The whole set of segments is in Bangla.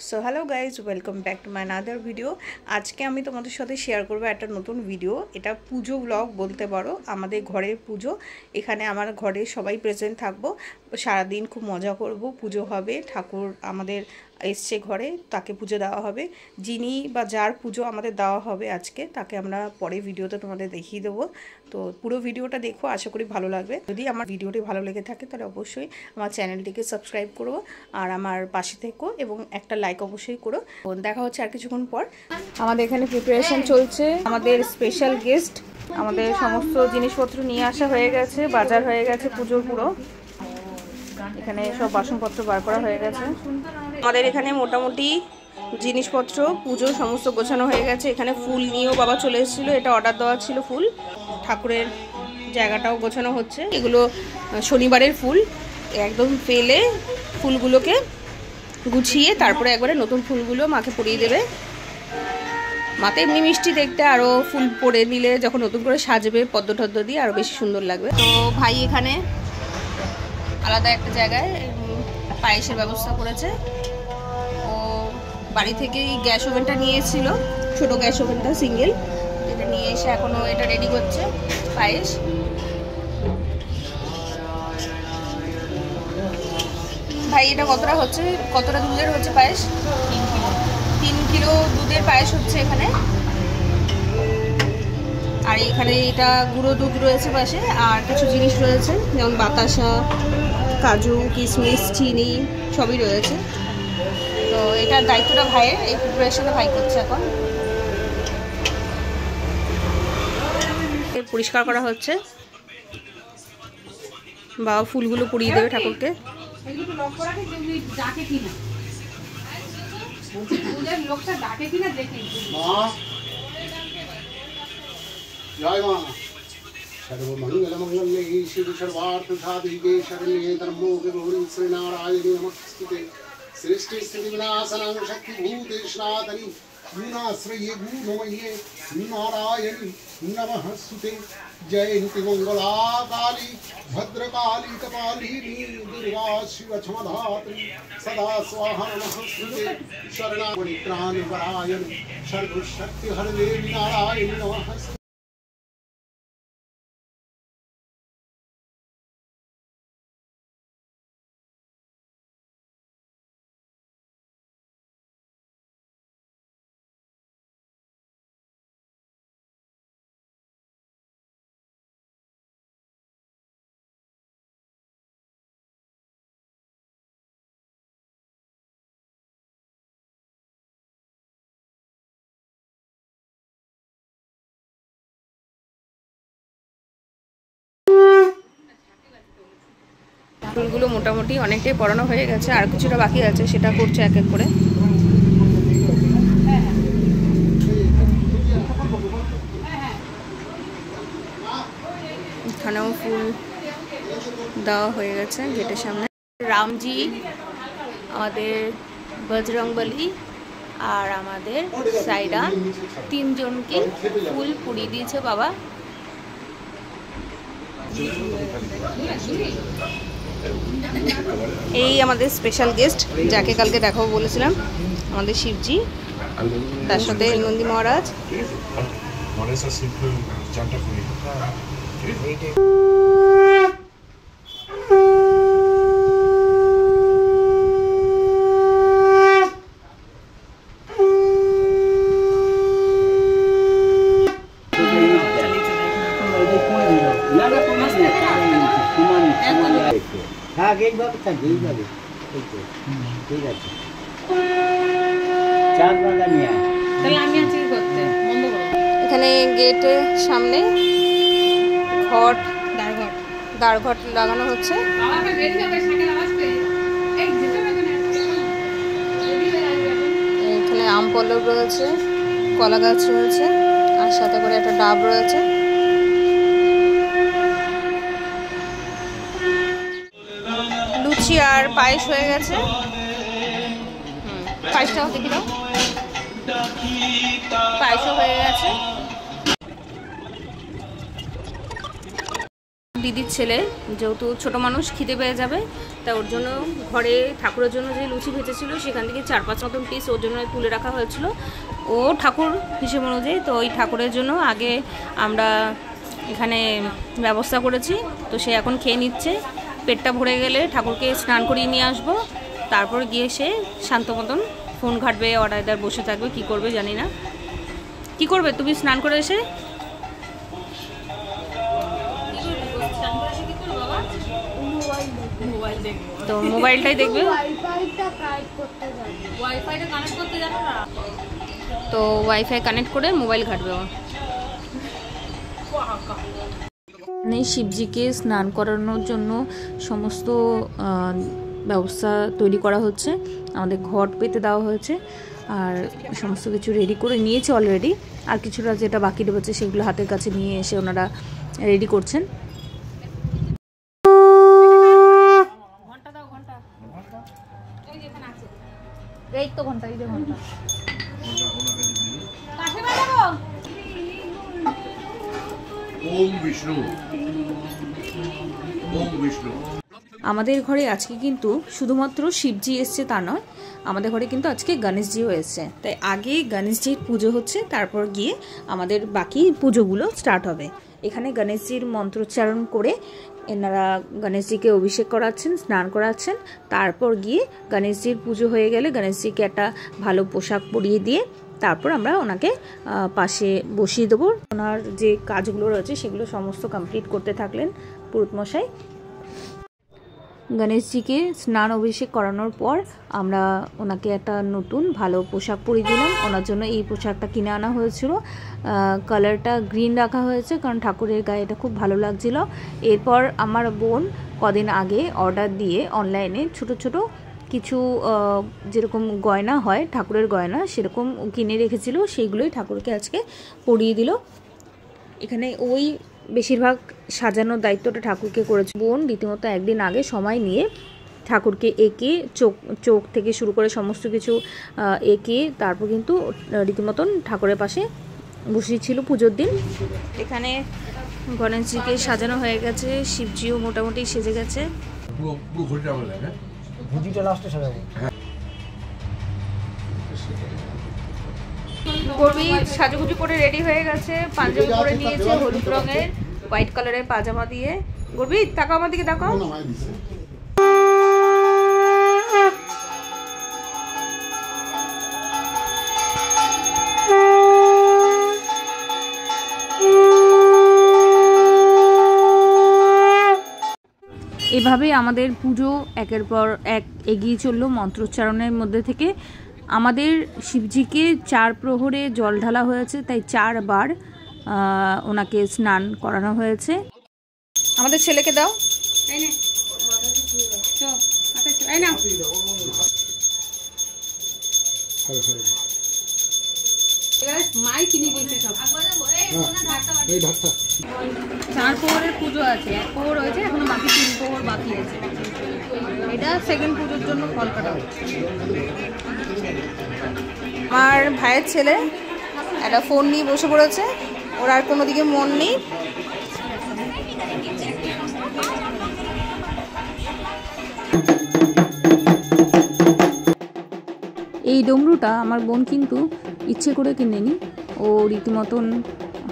So hello guys, welcome back to my another video. আজকে আমি তোমাদের সাথে শেয়ার করবো একটা নতুন ভিডিও। এটা পুজো ব্লগ বলতে পারো, আমাদের ঘরের পুজো। এখানে আমার ঘরে সবাই প্রেজেন্ট থাকবো, সারাদিন খুব মজা করব। পুজো হবে, ঠাকুর আমাদের এসছে ঘরে, তাকে পুজো দেওয়া হবে। যিনি বা যার পুজো আমাদের দেওয়া হবে আজকে, তাকে আমরা পরে ভিডিওতে তোমাদের দেখিয়ে দেবো। তো পুরো ভিডিওটা দেখো, আশা করি ভালো লাগবে। যদি আমার ভিডিওটি ভালো লেগে থাকে তাহলে অবশ্যই আমার চ্যানেলটিকে সাবস্ক্রাইব করো আর আমার পাশে থেকো এবং একটা লাইক অবশ্যই করো। দেখা হচ্ছে আর কিছুক্ষণ পর। আমাদের এখানে প্রিপারেশন চলছে। আমাদের স্পেশাল গেস্ট, আমাদের সমস্ত জিনিসপত্র নিয়ে আসা হয়ে গেছে, বাজার হয়ে গেছে পুজোর পুরো। এখানে সব বাসনপত্র বার করা হয়ে গেছে। আমাদের এখানে মোটামুটি জিনিসপত্র পুজো সমস্ত গোছানো হয়ে গেছে। এখানে ফুল নিয়েও বাবা চলে এসেছিলো, এটা অর্ডার দেওয়া ছিল ফুল। ঠাকুরের জায়গাটাও গোছানো হচ্ছে। এগুলো শনিবারের ফুল, একদম ফেলে ফুলগুলোকে গুছিয়ে তারপরে একবারে নতুন ফুলগুলো মাকে পরিয়ে দেবে। মাতে এমনি মিষ্টি দেখতে, আরও ফুল পরে নিলে যখন নতুন করে সাজবে পদ্ম টদ্ম দিয়ে আরও বেশি সুন্দর লাগবে। তো ভাই এখানে আলাদা একটা জায়গায় পায়েসের ব্যবস্থা করেছে। ও বাড়ি থেকেই গ্যাস ওভেনটা নিয়ে এসেছিলো, ছোটো গ্যাস ওভেনটা সিঙ্গেল, এটা নিয়ে এসে এখনও এটা রেডি করছে পায়েস। ভাই এটা কতটা হচ্ছে, কতটা দুধের হচ্ছে পায়েস? 3 কিলো দুধের পায়েস হচ্ছে এখানে। আর এখানে এটা গুঁড়ো দুধ রয়েছে পাশে, আর কিছু জিনিস রয়েছে যেমন বাতাসা, কাজু, কিশমিশ, চিনি সবই রয়েছে। তো এটার দায়িত্বটা ভাইয়ের, এই প্রিপারেশনটা ভাই করছে এখন। পরিষ্কার করা হচ্ছে, বাবা ফুলগুলো পরিয়ে দেবে ঠাকুরকে। জয় মা। সর্বমঙ্গলমঙ্গলে শিবে সর্বার্থসাধিকে শরণ্যে ত্র্যম্বকে গৌরী শ্রীনারায়ণী নমস্তুতে। সৃষ্টি স্থিতি বিনাশনাং শক্তিভূতে সনাতনী গুণাশ্রয়ে গুণময়ে নারায়ণী নমস্তুতে। জয়ন্তি মঙ্গলা কালী ভদ্রকালী কপালিনী দুর্गा शिव क्षमधात्री सदा स्वाहा नमस्ते। शरणागति त्राणपरायणी सर्वशक्ति हरदेवी नारायणी नमस्ते। ফুলগুলো মোটামুটি অনেকটাই পরানো হয়ে গেছে, আর কিছুটা বাকি আছে, সেটা করছে এক এক করে। এখানেও ফুল দেওয়া হয়ে গেছে গেটের সামনে। রামজি, আমাদের বজরংবলী আর আমাদের সাইডা, 3 জনকে ফুল পুড়িয়ে দিয়েছে বাবা। এই আমাদের স্পেশাল গেস্ট, যাকে কালকে দেখাবো বলেছিলাম, আমাদের শিবজি, তার সাথে নন্দী মহারাজ। এখানে গেটের সামনে দাঁড়ঘট লাগানো হচ্ছে। এখানে আম পল্লব রয়েছে, কলা গাছ রয়েছে, আর সাথে করে একটা ডাব রয়েছে। লুচি আর পায়েস হয়ে গেছে। পায়েসটাও দেখি দাও, পায়েসও হয়ে গেছে। দিদির ছেলে, যেহেতু ছোটো মানুষ খিদে পেয়ে যাবে, তা ওর জন্য ঘরে ঠাকুরের জন্য যে লুচি ভেজেছিলো সেখান থেকে 4-5 মতন পিস ওর জন্য তুলে রাখা হয়েছিল ও ঠাকুর হিসেব অনুযায়ী। তো ওই ঠাকুরের জন্য আগে আমরা এখানে ব্যবস্থা করেছি, তো সে এখন খেয়ে নিচ্ছে। পেটটা ভরে গেলে ঠাকুরকে স্নান করিয়ে নিয়ে আসবো, তারপর গিয়ে সে শান্ত মতন ফোন ঘাটবে, অর্ডার বসে থাকবে, কি করবে জানি না। কি করবে তুমি স্নান করে এসে? তো মোবাইলটাই দেখবে, তো ওয়াইফাই কানেক্ট করে মোবাইল ঘাটবে ও। শিবজিকে স্নান করানোর জন্য সমস্ত ব্যবস্থা তৈরি করা হচ্ছে, আমাদের ঘট পেতে দেওয়া হয়েছে আর সমস্ত কিছু রেডি করে নিয়েছে অলরেডি। আর কিছুটা যেটা বাকি রয়েছে সেগুলো হাতের কাছে নিয়ে এসে ওনারা রেডি করছেন। এই তো ঘন্টা, এই যে ঘন্টা। ওম বিষ্ণু, ওম বিষ্ণু। আমাদের ঘরে আজকে কিন্তু শুধুমাত্র শিবজি এসছে তা নয়, আমাদের ঘরে কিন্তু আজকে গণেশজিও এসছে। তাই আগে গণেশজির পুজো হচ্ছে, তারপর গিয়ে আমাদের বাকি পুজোগুলো স্টার্ট হবে। এখানে গণেশজির মন্ত্রোচ্চারণ করে এনারা গণেশজিকে অভিষেক করাচ্ছেন, স্নান করাচ্ছেন। তারপর গিয়ে গণেশজির পুজো হয়ে গেলে গণেশজিকে একটা ভালো পোশাক পরিয়ে দিয়ে তারপর আমরা ওনাকে পাশে বসিয়ে দেবো। ওনার যে কাজগুলো রয়েছে সেগুলো সমস্ত কমপ্লিট করতে থাকলেন পুরোহিতমশাই। গণেশজিকে স্নান অভিষেক করানোর পর আমরা ওনাকে একটা নতুন ভালো পোশাক পরিয়ে দিলাম। ওনার জন্য এই পোশাকটা কিনে আনা হয়েছিল, কালারটা গ্রিন রাখা হয়েছে কারণ ঠাকুরের গায়ে এটা খুব ভালো লাগছিল। এরপর আমার বোন কদিন আগে অর্ডার দিয়ে অনলাইনে ছোট ছোট কিছু যেরকম গয়না হয় ঠাকুরের গয়না সেরকম কিনে রেখেছিল, সেইগুলোই ঠাকুরকে আজকে পরিয়ে দিল। এখানে ওই বেশিরভাগ সাজানোর দায়িত্বটা ঠাকুরকে করেছে বোন। রীতিমতো একদিন আগে সময় নিয়ে ঠাকুরকে এঁকে চোখ থেকে শুরু করে সমস্ত কিছু এঁকে তারপর কিন্তু রীতিমতন ঠাকুরের পাশে বসিয়েছিল পুজোর দিন। এখানে গণেশজিকে সাজানো হয়ে গেছে, শিবজিও মোটামুটি সেজে গেছে। গর্বিত সাজুগুজু করে রেডি হয়ে গেছে, পাঞ্জাবি পরে নিয়েছে হলুদ রঙের, হোয়াইট কালারের পাজামা দিয়ে। গর্বিত তাকাও আমার দিকে, তাকাও। এভাবে আমাদের পুজো একের পর এক এগিয়ে চললো মন্ত্রোচ্চারণের মধ্যে থেকে। আমাদের শিবজিকে 4 প্রহরে জল ঢালা হয়েছে, তাই 4 বার ওনাকে স্নান করানো হয়েছে। আমাদের ছেলেকে দাও, চার প্রহরের পুজো আছে, 1 প্রহর হয়েছে, এখনো বাকি 3 প্রহর বাকি আছে। এটা সেকেন্ড পুজোর জন্য ফল কাটা হচ্ছে। আমার ভাইয়ের ছেলে একটা ফোন নিয়ে বসে পড়েছে, ওর আর কোনো দিকে মন নেই। এই ডমরুটা আমার বোন কিন্তু ইচ্ছে করে কিনেনি, ও রীতিমতন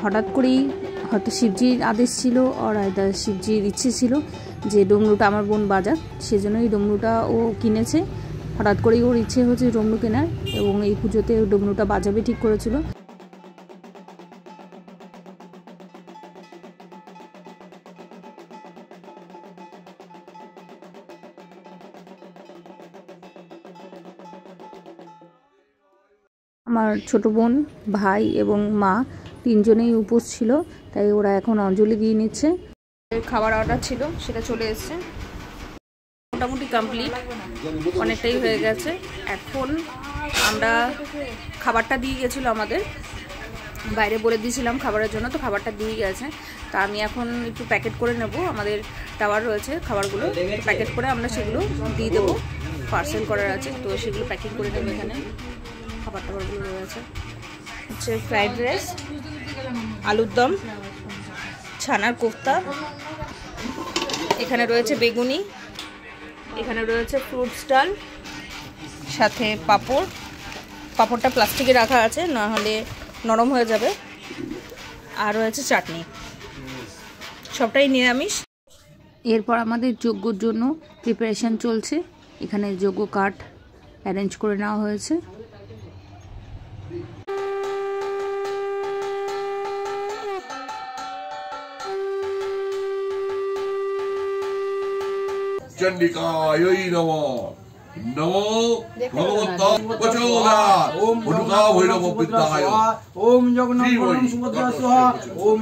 হঠাৎ করেই হয়তো শিবজির আদেশ ছিল আর শিবজির ইচ্ছে ছিল যে ডমরুটা আমার বোন বাজাক, সেজন্য এই ডমরুটা ও কিনেছে। হঠাৎ করেই ওর ইচ্ছে হচ্ছে ডমরু কেনার এবং এই পুজোতে ডমরুটা বাজাবে ঠিক করেছিল। আমার ছোট বোন, ভাই এবং মা 3 জনেই উপোস ছিল, তাই ওরা এখন অঞ্জলি দিয়ে নিচ্ছে। খাবার অর্ডার ছিল সেটা চলে এসেছে, মোটামুটি কমপ্লিট, অনেকটাই হয়ে গেছে। এখন আমরা খাবারটা দিয়ে গেছিলো, আমাদের বাইরে বলে দিয়েছিলাম খাবারের জন্য, তো খাবারটা দিয়ে গেছে। তা আমি এখন একটু প্যাকেট করে নেব, আমাদের টাওয়ার রয়েছে খাবারগুলো প্যাকেট করে আমরা সেগুলো দিয়ে দেবো, পার্সেল করার আছে, তো সেগুলো প্যাকিং করে নেবো। এখানে খাবার টাবারগুলো রয়েছে, হচ্ছে ফ্রাইড রাইস, আলুর দম, ছানার কোফতা, এখানে রয়েছে বেগুনি, এখানে রয়েছে ফ্রুটস ডাল, সাথে পাঁপড়। পাঁপড়টা প্লাস্টিকে রাখা আছে, না হলে নরম হয়ে যাবে। আর রয়েছে চাটনি, সবটাই নিরামিষ। এরপর আমাদের যজ্ঞর জন্য প্রিপারেশান চলছে। এখানে যজ্ঞ কাঠ অ্যারেঞ্জ করে নেওয়া হয়েছে। চণ্ডিকায় নমঃ। নমো ভগবতা প্রচোদয়াৎ। ওম ভূমিকা ভৈরব বিদ্যায়। ওম জগন্নাথ সুভদ্রা স্বাহা। ওম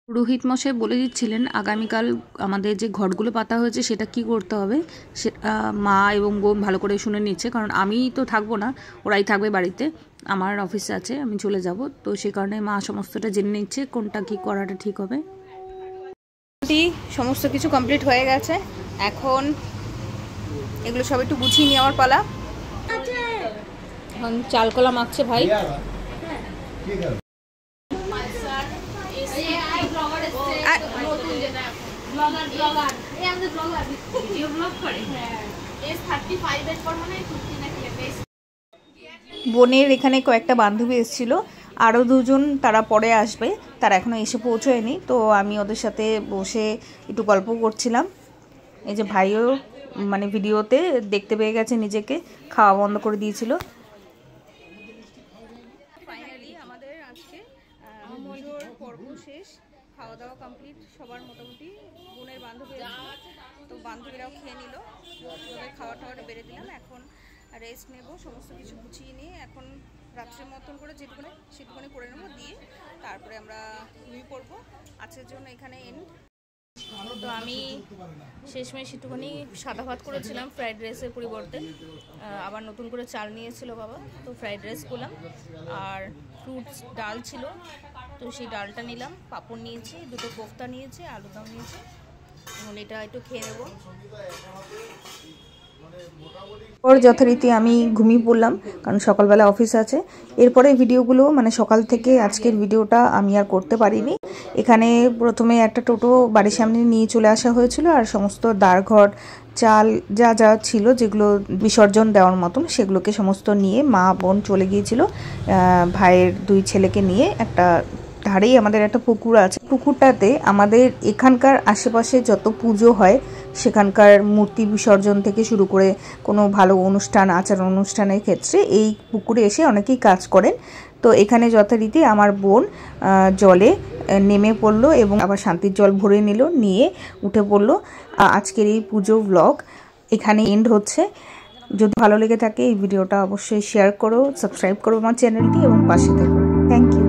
পুরোহিত মশাই বলে দিচ্ছিলেন আগামীকাল আমাদের যে ঘটগুলো পাতা হয়েছে সেটা কি করতে হবে। সেটা মা এবং বোন ভালো করে শুনে নিচ্ছে, কারণ আমি তো থাকবো না, ওরাই থাকবে বাড়িতে। আমার অফিস আছে, আমি চলে যাব, তো সে কারণে মা সমস্তটা জেনে নিচ্ছে কোনটা কি করাটা ঠিক হবে। সমস্ত কিছু কমপ্লিট হয়ে গেছে, এখন এগুলো সব একটু গুছিয়ে নেওয়ার পালা। এখন চালকলা মাখছে ভাই। বোনের এখানে কয়েকটা বান্ধবী এসেছিল, আরও দুজন তারা পরে আসবে, তারা এখনো এসে পৌঁছয়নি। তো আমি ওদের সাথে বসে একটু গল্প করছিলাম। এই যে ভাইও মানে ভিডিওতে দেখতে পেয়ে গেছে নিজেকে, খাওয়া বন্ধ করে দিয়েছিল। ফাইনালি আমাদের আজকে পুজোর পর্ব শেষ, খাওয়া দাওয়া কমপ্লিট সবার মোটামুটি। বোনের বান্ধবী তো বান্ধবীরাও খেয়ে নিল, ওদের খাওয়া টাওয়াটা বেড়ে দিলাম। এখন রেস্ট নেব, সমস্ত কিছু গুছিয়ে নিয়ে এখন রাত্রের মতন করে সেটুকুনি করে নেবো, দিয়ে তারপরে আমরা ঘুমিয়ে পড়বো। আজকের জন্য এখানে এন্ড। তো আমি শেষমেশ একটুখানি সাদা ভাত করেছিলাম ফ্রাইড রাইসের পরিবর্তে, আবার নতুন করে চাল নিয়েছিল বাবা, তো ফ্রাইড রাইস করলাম। আর ফ্রুটস ডাল ছিল, তো সেই ডালটা নিলাম। পাঁপড় নিয়েছি, দুটো কোফতা নিয়েছি, আলুদম নিয়েছি। এখন এটা একটু খেয়ে নেবো। ওর যথারীতি আমি ঘুমিয়ে পড়লাম, কারণ সকালবেলা অফিস আছে। এরপরে ভিডিওগুলো মানে সকাল থেকে আজকের ভিডিওটা আমি আর করতে পারিনি। এখানে প্রথমে একটা টোটো বাড়ির সামনে নিয়ে চলে আসা হয়েছিল, আর সমস্ত দাঁড়ঘট চাল যা যা ছিল যেগুলো বিসর্জন দেওয়ার মতন সেগুলোকে সমস্ত নিয়ে মা বোন চলে গিয়েছিল ভাইয়ের দুই ছেলেকে নিয়ে। একটা ধারেই আমাদের একটা পুকুর আছে, পুকুরটাতে আমাদের এখানকার আশেপাশে যত পুজো হয় সেখানকার মূর্তি বিসর্জন থেকে শুরু করে কোনো ভালো অনুষ্ঠান আচার অনুষ্ঠানের ক্ষেত্রে এই পুকুরে এসে অনেকেই কাজ করেন। তো এখানে যথারীতি আমার বোন জলে নেমে পড়লো এবং আবার শান্তির জল ভরে নিয়ে উঠে পড়লো। আজকের এই পুজো ব্লগ এখানে এন্ড হচ্ছে। যদি ভালো লেগে থাকে এই ভিডিওটা অবশ্যই শেয়ার করো, সাবস্ক্রাইব করো আমার চ্যানেলটি এবং পাশে থাকো। Thank you.